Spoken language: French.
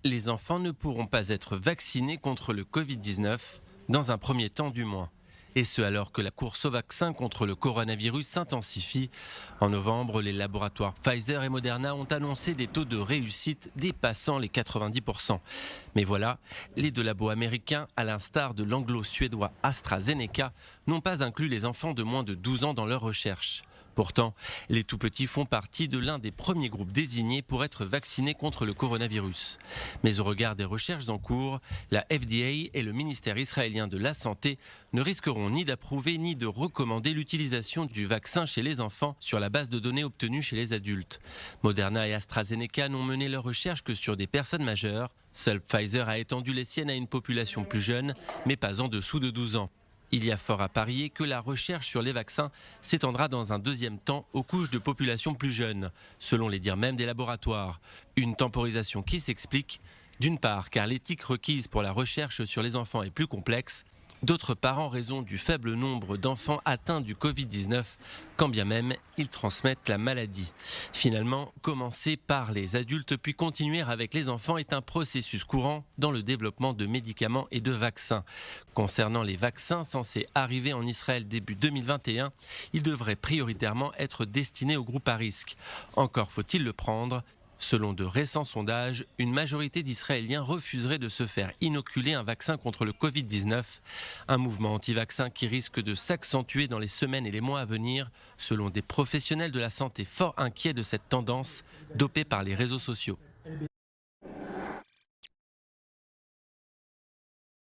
Les enfants ne pourront pas être vaccinés contre le Covid-19, dans un premier temps du moins. Et ce alors que la course au vaccin contre le coronavirus s'intensifie. En novembre, les laboratoires Pfizer et Moderna ont annoncé des taux de réussite dépassant les 90%. Mais voilà, les deux labos américains, à l'instar de l'anglo-suédois AstraZeneca, n'ont pas inclus les enfants de moins de 12 ans dans leurs recherches. Pourtant, les tout-petits font partie de l'un des premiers groupes désignés pour être vaccinés contre le coronavirus. Mais au regard des recherches en cours, la FDA et le ministère israélien de la Santé ne risqueront ni d'approuver ni de recommander l'utilisation du vaccin chez les enfants sur la base de données obtenues chez les adultes. Moderna et AstraZeneca n'ont mené leurs recherches que sur des personnes majeures. Seul Pfizer a étendu les siennes à une population plus jeune, mais pas en dessous de 12 ans. Il y a fort à parier que la recherche sur les vaccins s'étendra dans un deuxième temps aux couches de population plus jeunes, selon les dires même des laboratoires. Une temporisation qui s'explique, d'une part car l'éthique requise pour la recherche sur les enfants est plus complexe, d'autre part en raison du faible nombre d'enfants atteints du Covid-19, quand bien même ils transmettent la maladie. Finalement, commencer par les adultes puis continuer avec les enfants est un processus courant dans le développement de médicaments et de vaccins. Concernant les vaccins censés arriver en Israël début 2021, ils devraient prioritairement être destinés aux groupes à risque. Encore faut-il le prendre. Selon de récents sondages, une majorité d'Israéliens refuserait de se faire inoculer un vaccin contre le Covid-19, un mouvement anti-vaccin qui risque de s'accentuer dans les semaines et les mois à venir, selon des professionnels de la santé fort inquiets de cette tendance dopée par les réseaux sociaux.